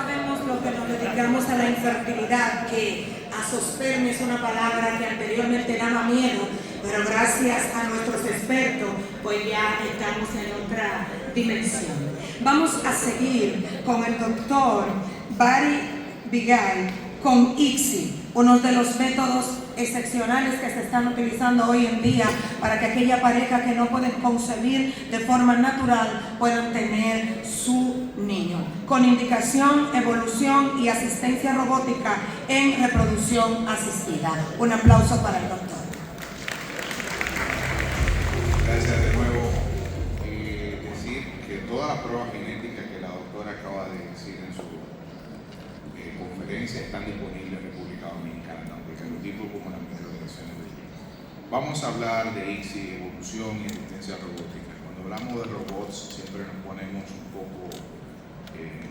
sabemos lo que nos dedicamos a la infertilidad, que azospermia es una palabra que anteriormente daba miedo, pero gracias a nuestros expertos, pues ya estamos en otra dimensión. Vamos a seguir con el doctor Barry Vigay con ICSI, uno de los métodos excepcionales que se están utilizando hoy en día para que aquella pareja que no pueden concebir de forma natural puedan tener su niño, con indicación, evolución y asistencia robótica en reproducción asistida. Un aplauso para el doctor. Gracias de nuevo. Decir que todas las pruebas genéticas que la doctora acaba de decir en su conferencia están disponibles en República Dominicana, tanto el genotipo como las microdeleciones del gen. Vamos a hablar de ICSI, evolución y asistencia robótica. Cuando hablamos de robots siempre nos ponemos un poco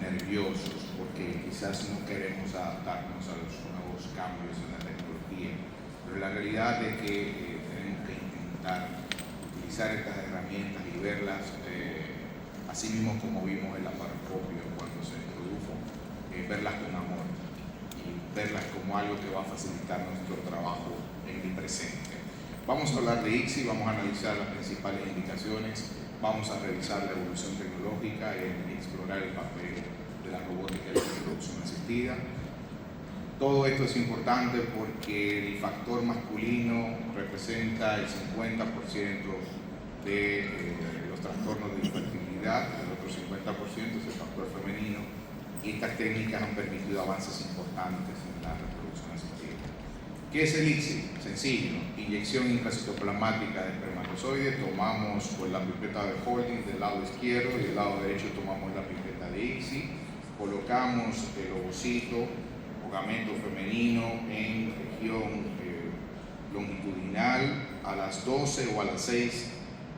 nerviosos porque quizás no queremos adaptarnos a los nuevos cambios en la tecnología, pero la realidad es que tenemos que intentar utilizar estas herramientas y verlas así mismo como vimos el laparoscopio cuando se introdujo, verlas con amor y verlas como algo que va a facilitar nuestro trabajo en el presente. Vamos a hablar de ICSI, vamos a analizar las principales indicaciones, vamos a revisar la evolución tecnológica y explorar el papel de la robótica y la reproducción asistida. Todo esto es importante porque el factor masculino representa el 50% de los trastornos de infertilidad, el otro 50% es el factor femenino, y estas técnicas han permitido avances importantes en la reproducción asistida. ¿Qué es el ICSI? Sencillo, inyección intracitoplasmática de espermatozoides. Tomamos con la pipeta de Holding del lado izquierdo y del lado derecho tomamos la pipeta de ICSI, colocamos el ovocito o gameto femenino en región longitudinal a las 12 o a las 6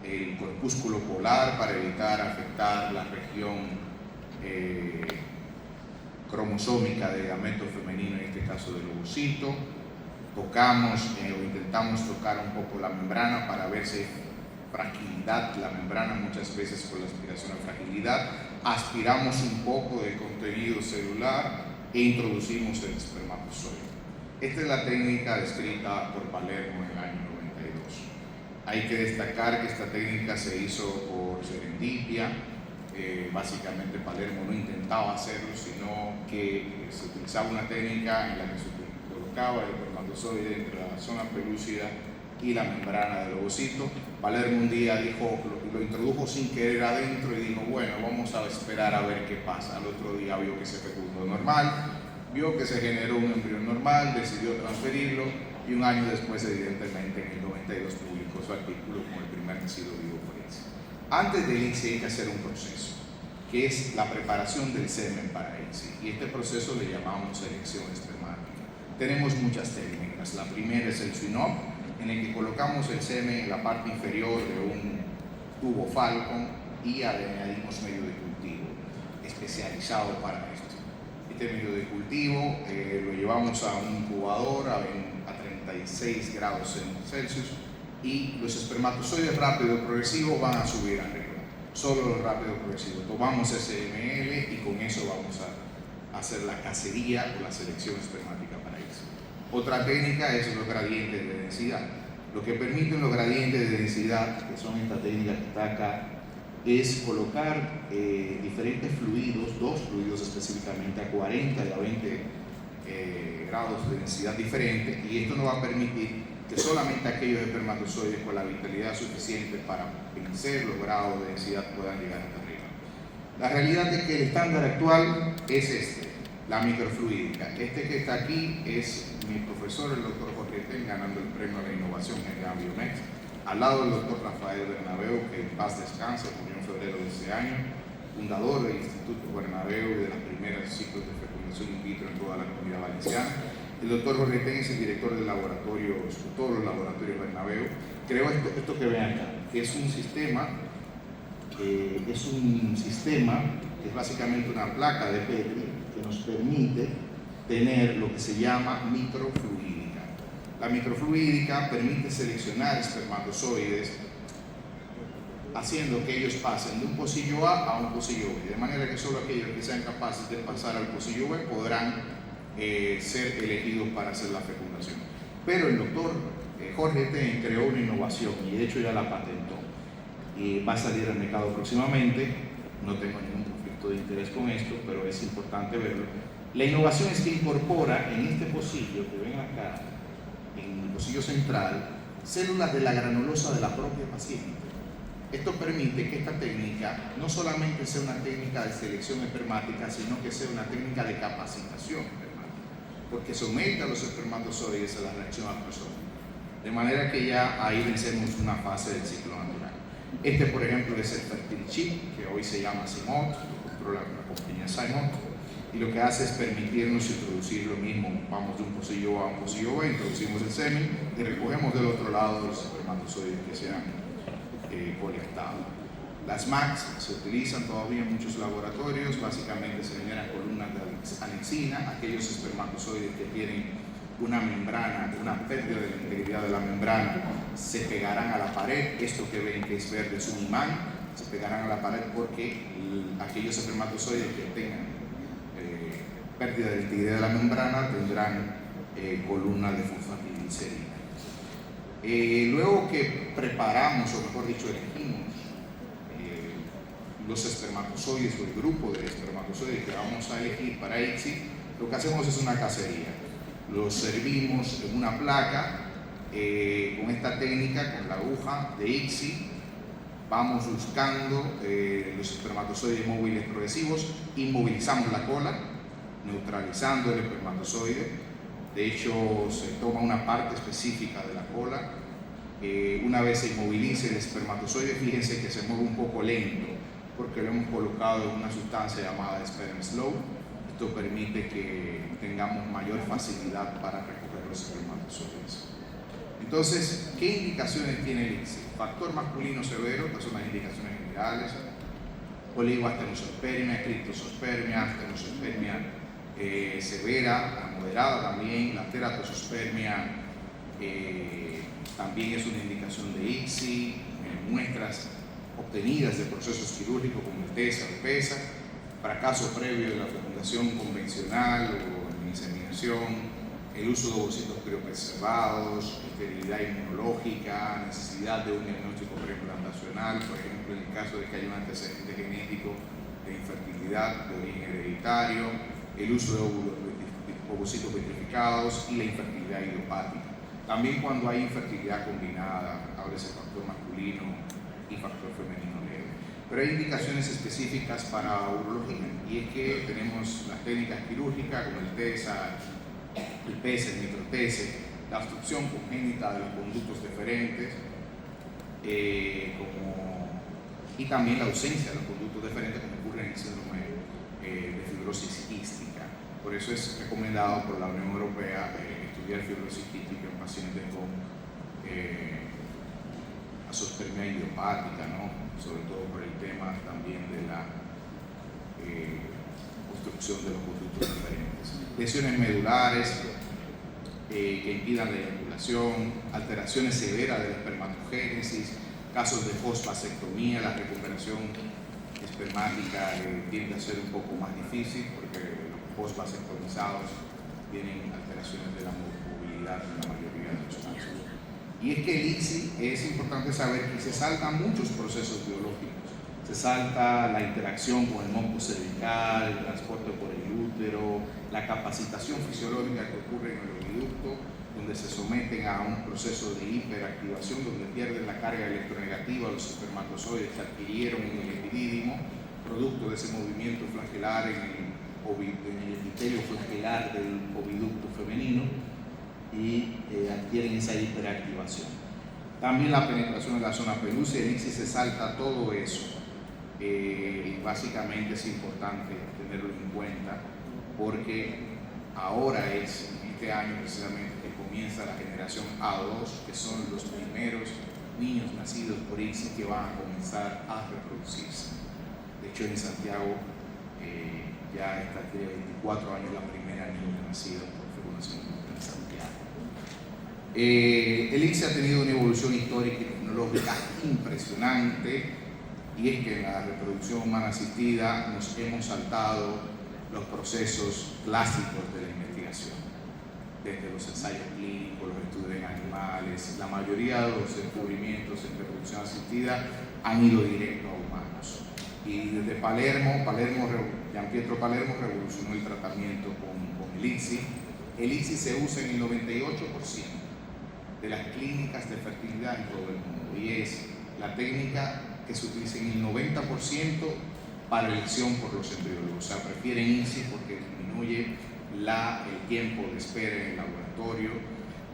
el corpúsculo polar para evitar afectar la región cromosómica del gameto femenino, en este caso del ovocito. Tocamos o intentamos tocar un poco la membrana para ver si hay fragilidad. La membrana muchas veces con la aspiración hay fragilidad. Aspiramos un poco del contenido celular e introducimos el espermatozoide. Esta es la técnica descrita por Palermo en el año 92. Hay que destacar que esta técnica se hizo por serendipia. Básicamente Palermo no intentaba hacerlo, sino que se utilizaba una técnica en la que se colocaba el espermatozoide entre la zona pelúcida y la membrana del ovocito. Palermo un día lo introdujo sin querer adentro y dijo, bueno, vamos a esperar a ver qué pasa. Al otro día vio que se fecundó normal, vio que se generó un embrión normal, decidió transferirlo y un año después, evidentemente, en el 92 publicó su artículo como el primer nacido vivo por ICSI. Antes del ICSI hay que hacer un proceso, que es la preparación del semen para ICSI, y este proceso le llamamos selección espermática. Tenemos muchas técnicas. La primera es el swing-up, en el que colocamos el semen en la parte inferior de un tubo Falcon y añadimos medio de cultivo especializado para esto. Este medio de cultivo lo llevamos a un incubador a 36 grados Celsius y los espermatozoides rápido progresivos van a subir arriba. Solo los rápido progresivos. Tomamos SML y con eso vamos a hacer la cacería o la selección espermática para eso. Otra técnica es los gradientes de densidad. Lo que permiten los gradientes de densidad, que son esta técnica que está acá, es colocar diferentes fluidos, dos fluidos específicamente, a 40 y a 20 grados de densidad diferentes, y esto nos va a permitir que solamente aquellos espermatozoides con la vitalidad suficiente para vencer los grados de densidad puedan llegar hasta arriba. La realidad es que el estándar actual es este, la microfluídica. Este que está aquí es mi profesor, el doctor Jorge Ten, ganando el premio a la innovación en Biomex, al lado del doctor Rafael Bernabeu, que en paz descanse, murió en febrero de ese año, fundador del Instituto Bernabeu y de las primeras ciclos de fecundación in vitro en toda la comunidad valenciana. El doctor Jorge Ten es el director del laboratorio, de todos los laboratorios Bernabeu. Creó esto que ven acá, que es un sistema que es básicamente una placa de Petri que nos permite tener lo que se llama microfluídica. La microfluídica permite seleccionar espermatozoides haciendo que ellos pasen de un pocillo A a un pocillo B, de manera que solo aquellos que sean capaces de pasar al pocillo B podrán ser elegidos para hacer la fecundación. Pero el doctor Jorge Ten creó una innovación y de hecho ya la patentó y va a salir al mercado próximamente. No tengo ningún conflicto de interés con esto, pero es importante verlo. La innovación es que incorpora en este pocillo que ven acá, en el pocillo central, células de la granulosa de la propia paciente. Esto permite que esta técnica no solamente sea una técnica de selección espermática, sino que sea una técnica de capacitación espermática, porque somete a los espermatozoides a la reacción acrosómica, de manera que ya ahí vencemos una fase del ciclo natural. Este, por ejemplo, es el Fertilchip, que hoy se llama CIMOT, lo controla la compañía CIMOT, y lo que hace es permitirnos introducir lo mismo. Vamos de un pocillo A a un pocillo B, introducimos el semen y recogemos del otro lado los espermatozoides que se han colectado. Las MACs se utilizan todavía en muchos laboratorios, básicamente se generan columnas de anexina, aquellos espermatozoides que tienen una membrana, una pérdida de la integridad de la membrana, se pegarán a la pared. Esto que ven que es verde es un imán, se pegarán a la pared porque aquellos espermatozoides que tengan pérdida de la integridad de la membrana tendrán columnas de fosfatidilcerina. Luego que preparamos, o mejor dicho, elegimos los espermatozoides o el grupo de espermatozoides que vamos a elegir para ICSI, lo que hacemos es una cacería. Los servimos en una placa con esta técnica, con la aguja de ICSI. Vamos buscando los espermatozoides móviles progresivos, inmovilizamos la cola, neutralizando el espermatozoide. De hecho, se toma una parte específica de la cola. Una vez se inmovilice el espermatozoide, fíjense que se mueve un poco lento, porque lo hemos colocado en una sustancia llamada Sperm Slow. Esto permite que tengamos mayor facilidad para recoger los espermatozoides. Entonces, ¿qué indicaciones tiene el ICSI? Factor masculino severo, estas son las indicaciones generales. Oligoastenospermia, criptospermia, astenospermia severa, la moderada también, la teratospermia también es una indicación de ICSI, muestras obtenidas de procesos quirúrgicos como el TESA o PESA, fracaso previo de la fecundación convencional o inseminación, el uso de ovocitos criopreservados, esterilidad inmunológica, necesidad de un diagnóstico preimplantacional, por ejemplo, en el caso de que haya un antecedente genético de infertilidad de origen hereditario, el uso de ovocitos vitrificados y la infertilidad idiopática. También cuando hay infertilidad combinada, habla ese factor masculino y factor femenino leve. Pero hay indicaciones específicas para urología, y es que tenemos las técnicas quirúrgicas como el TESA, el PESA, el microtese, la obstrucción congénita de los conductos deferentes, y también la ausencia de los conductos deferentes, como ocurre en el síndrome de fibrosis quística. Por eso es recomendado por la Unión Europea estudiar fibrosis quística en pacientes con azoospermia idiopática, ¿no? Sobre todo por el tema también de la obstrucción de los conductos deferentes. Lesiones medulares que impidan la eyaculación, alteraciones severas de la espermatogénesis, casos de fosfasectomía. La recuperación espermática tiende a ser un poco más difícil porque los fosfasectomizados tienen alteraciones de la movilidad en la mayoría de los casos. Y es que el ICSI es importante saber que se saltan muchos procesos biológicos. Se salta la interacción con el moco cervical, el transporte por el útero, la capacitación fisiológica que ocurre en el oviducto, donde se someten a un proceso de hiperactivación, donde pierden la carga electronegativa los espermatozoides que adquirieron en el epidídimo, producto de ese movimiento flagelar en el epitelio flagelar del oviducto femenino, y adquieren esa hiperactivación. También la penetración en la zona pelúcida, el ICSI se salta todo eso. Básicamente es importante tenerlo en cuenta porque ahora es, en este año precisamente, que comienza la generación A2, que son los primeros niños nacidos por ICSI que van a comenzar a reproducirse. De hecho, en Santiago ya está aquí de 24 años la primera niña nacida por fecundación en Santiago. El ICSI ha tenido una evolución histórica y tecnológica impresionante. y es que en la reproducción humana asistida nos hemos saltado los procesos clásicos de la investigación, desde los ensayos clínicos, los estudios en animales. La mayoría de los descubrimientos en reproducción asistida han ido directo a humanos. Y desde Gian Pietro Palermo revolucionó el tratamiento con el ICSI. El ICSI se usa en el 98% de las clínicas de fertilidad en todo el mundo, y es la técnica que se utiliza en el 90% para elección por los embriólogos. O sea, prefieren ICSI porque disminuye el tiempo de espera en el laboratorio,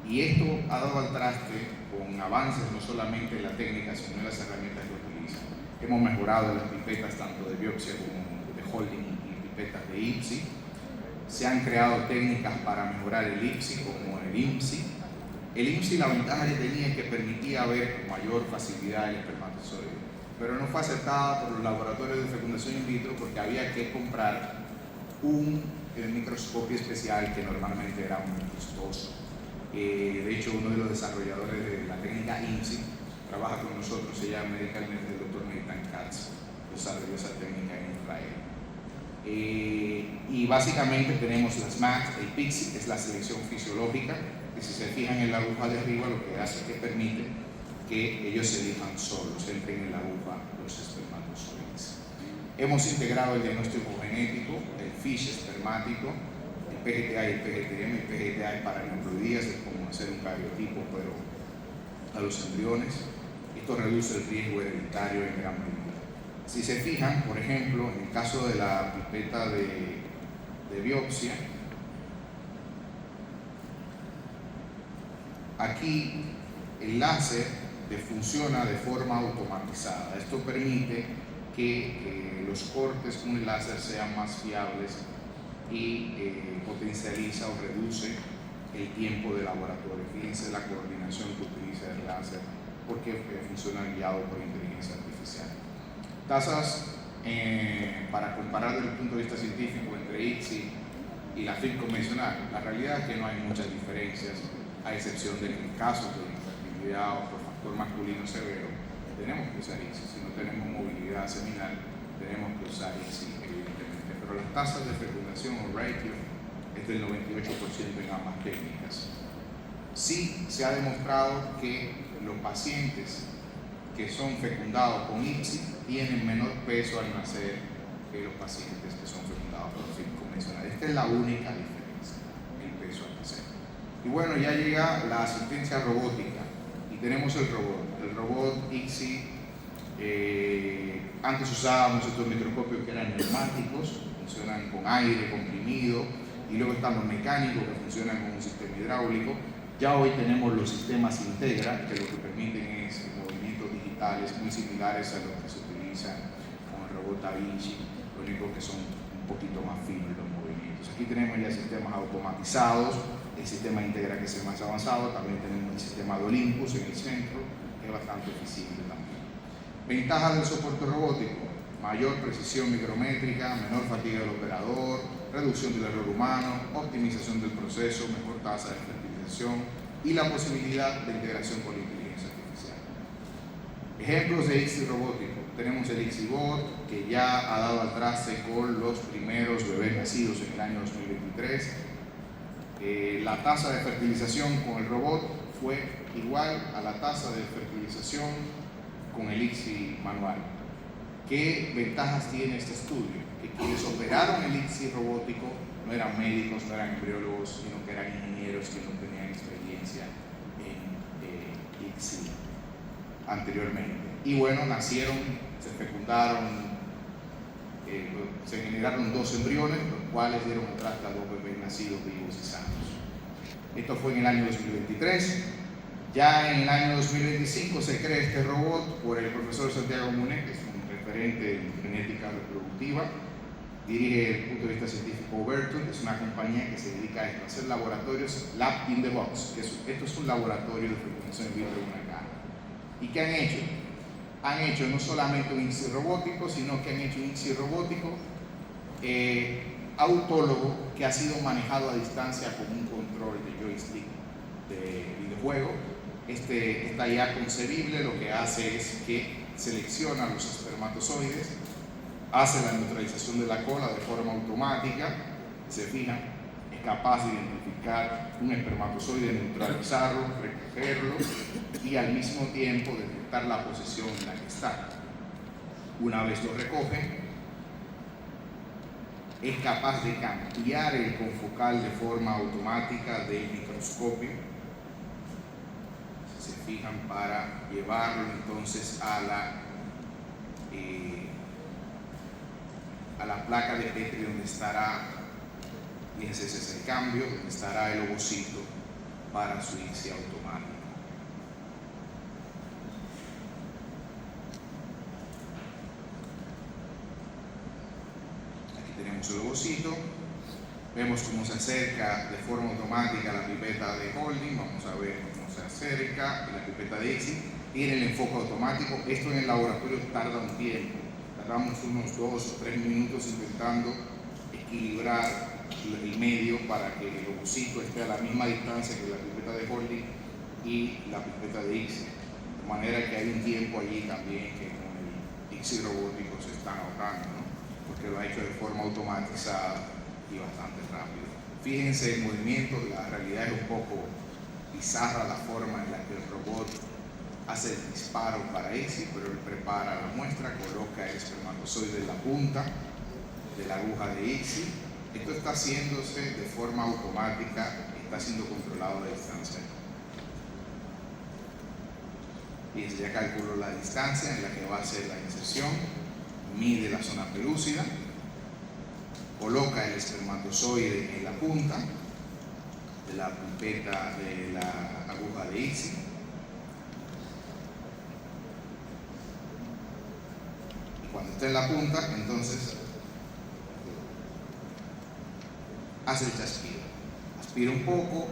y esto ha dado al traste con avances no solamente en la técnica, sino en las herramientas que utilizan. Hemos mejorado las pipetas tanto de biopsia como de holding y pipetas de IPSI. Se han creado técnicas para mejorar el IPSI como el IMSI. El IMSI, la ventaja que tenía es que permitía ver con mayor facilidad el espermatozoide, pero no fue aceptada por los laboratorios de fecundación in vitro porque había que comprar un microscopio especial que normalmente era muy costoso. De hecho, uno de los desarrolladores de la técnica IMSI trabaja con nosotros, se llama médicamente el Dr. Nathan Katz, desarrolló esa técnica en Israel. Y básicamente tenemos las MAC, el PIXI, que es la selección fisiológica, que si se fijan en la aguja de arriba, lo que hace es que permite que ellos se elijan solos, entren en la aguja los espermatozoides. Hemos integrado el diagnóstico genético, el FISH espermático, el PGTA y el PGTM. El PGTA es para neoploidías, es como hacer un cariotipo, pero a los embriones. Esto reduce el riesgo hereditario en gran medida. Si se fijan, por ejemplo, en el caso de la pipeta de biopsia, aquí el láser funciona de forma automatizada. Esto permite que los cortes con el láser sean más fiables y potencializa o reduce el tiempo de laboratorio. Fíjense la coordinación que utiliza el láser porque funciona guiado por inteligencia artificial. Tasas para comparar desde el punto de vista científico entre ICSI y la FIT convencional. La realidad es que no hay muchas diferencias, a excepción de que en casos de infertilidad o por factor masculino severo tenemos que usar ICSI. Si no tenemos movilidad seminal, tenemos que usar ICSI, evidentemente. Pero las tasas de fecundación o ratio es del 98% en ambas técnicas. Sí se ha demostrado que los pacientes que son fecundados con ICSI tienen menor peso al nacer que los pacientes que son fecundados por FIT convencional. Esta es la única diferencia, el peso al nacer. Y bueno, ya llega la asistencia robótica y tenemos el robot ICSI. Antes usábamos estos microscopios que eran neumáticos, funcionan con aire comprimido, y luego están los mecánicos que funcionan con un sistema hidráulico. Ya hoy tenemos los sistemas Integra, que lo que permiten es movimientos digitales muy similares a los que se utilizan con el robot Da Vinci, lo único que son un poquito más finos los movimientos. Aquí tenemos ya sistemas automatizados, el sistema Integra que es el más avanzado, también tenemos el sistema de Olympus en el centro, que es bastante eficiente también. Ventajas del soporte robótico: mayor precisión micrométrica, menor fatiga del operador, reducción del error humano, optimización del proceso, mejor tasa de fertilización y la posibilidad de integración con la inteligencia artificial. Ejemplos de ICSI robótico: tenemos el ICSI-Bot, que ya ha dado al traste con los primeros bebés nacidos en el año 2023. La tasa de fertilización con el robot fue igual a la tasa de fertilización con el ICSI manual. ¿Qué ventajas tiene este estudio? Que quienes operaron el ICSI robótico no eran médicos, no eran embriólogos, sino que eran ingenieros que no tenían experiencia en ICSI anteriormente. Y bueno, nacieron, se fecundaron, se generaron 2 embriones, los cuales dieron el traste a 2 bebés nacidos vivos y sanos. Esto fue en el año 2023. Ya en el año 2025 se crea este robot por el profesor Santiago Munet, que es un referente en genética reproductiva. Dirige desde el punto de vista científico Oberton, que es una compañía que se dedica a esto, a hacer laboratorios Lab in the Box, que esto es un laboratorio de fecundación in vitro de una caja. ¿Y qué han hecho? Han hecho no solamente un ICSI robótico, sino que han hecho un ICSI robótico autólogo que ha sido manejado a distancia con un control de joystick de videojuego. Está ya concebible, lo que hace es que selecciona los espermatozoides, hace la neutralización de la cola de forma automática, se fijan, es capaz de identificar un espermatozoide, neutralizarlo, recogerlo y al mismo tiempo detectar la posición en la que está. Una vez lo recoge, es capaz de cambiar el confocal de forma automática del microscopio, si se fijan, para llevarlo entonces a la placa de Petri donde estará, fíjense, ese es el cambio, donde estará el ovocito para su ICSI automático. Tenemos el ovocito, vemos cómo se acerca de forma automática la pipeta de holding, vamos a ver cómo se acerca la pipeta de ICSI, tiene el enfoque automático. Esto en el laboratorio tarda un tiempo, tardamos unos 2 o 3 minutos intentando equilibrar el medio para que el ovocito esté a la misma distancia que la pipeta de holding y la pipeta de ICSI, de manera que hay un tiempo allí también que con el ICSI robótico se están ahorrando, ¿no? Porque lo ha hecho de forma automatizada y bastante rápido. Fíjense el movimiento, la realidad es un poco bizarra la forma en la que el robot hace el disparo para ICSI, pero él prepara la muestra, coloca el espermatozoide en la punta de la aguja de ICSI. Esto está haciéndose de forma automática, está siendo controlado a distancia. Fíjense, ya calculó la distancia en la que va a hacer la inserción, mide la zona pelúcida, coloca el espermatozoide en la punta de la pipeta de la aguja de ICSI y cuando esté en la punta, entonces hace el chasquido, aspira un poco,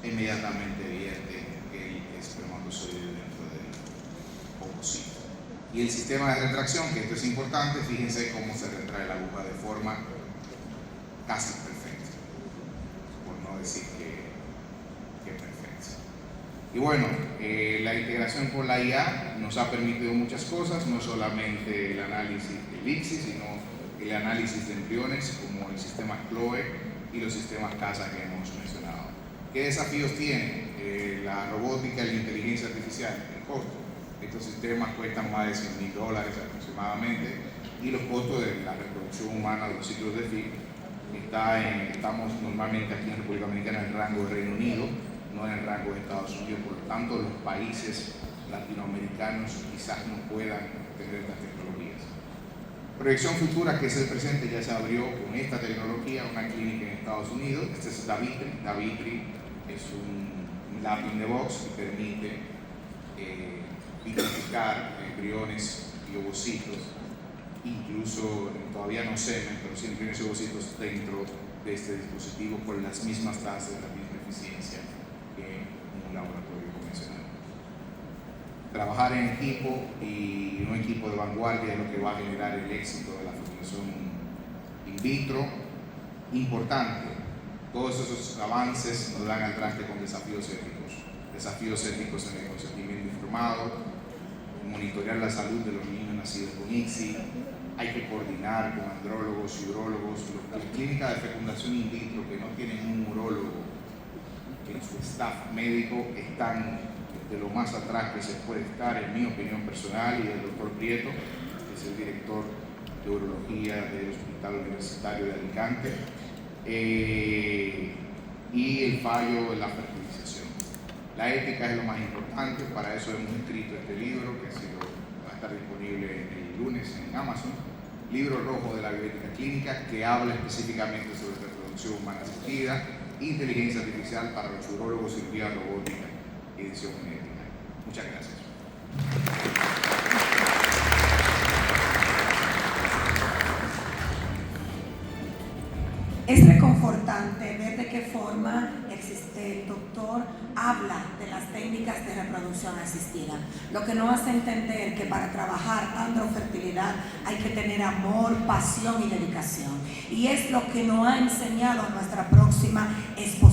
inmediatamente vierte el espermatozoide dentro del ovocito. Y el sistema de retracción, que esto es importante, fíjense cómo se retrae la aguja de forma casi perfecta, por no decir que perfecta. Y bueno, la integración con la IA nos ha permitido muchas cosas, no solamente el análisis del ICSI, sino el análisis de embriones, como el sistema CLOE y los sistemas CASA que hemos mencionado. ¿Qué desafíos tiene la robótica y la inteligencia artificial? El costo. Estos sistemas cuestan más de $100,000 aproximadamente y los costos de la reproducción humana de los ciclos de FIP estamos normalmente aquí en República Dominicana en el rango de Reino Unido, no en el rango de Estados Unidos. Por lo tanto, los países latinoamericanos quizás no puedan tener estas tecnologías. Proyección futura, que es el presente, ya se abrió con esta tecnología una clínica en Estados Unidos. Este es Davitri. Davitri es un lab in the box que permite identificar embriones y ovocitos, incluso todavía no semen, pero sí embriones y ovocitos dentro de este dispositivo con las mismas tasas, la misma eficiencia que en un laboratorio convencional. Trabajar en equipo y un equipo de vanguardia es lo que va a generar el éxito de la fecundación in vitro. Importante, todos esos avances nos dan al traste con desafíos éticos en el consentimiento informado, monitorear la salud de los niños nacidos con ICSI, hay que coordinar con andrólogos y urólogos. Las clínicas de fecundación in vitro que no tienen un urólogo en su staff médico están de lo más atrás que se puede estar, en mi opinión personal, y del doctor Prieto, que es el director de urología del Hospital Universitario de Alicante, y el fallo de la fertilización. La ética es lo más importante, para eso hemos escrito este libro, que va a estar disponible el lunes en Amazon, Libro Rojo de la Bioética Clínica, que habla específicamente sobre reproducción humana asistida, inteligencia artificial para los urólogos, cirugía robótica y edición genética. Muchas gracias. Es reconfortante ver de qué forma el el doctor habla de las técnicas de reproducción asistida, lo que nos hace entender que para trabajar androfertilidad hay que tener amor, pasión y dedicación. Y es lo que nos ha enseñado nuestra próxima esposa.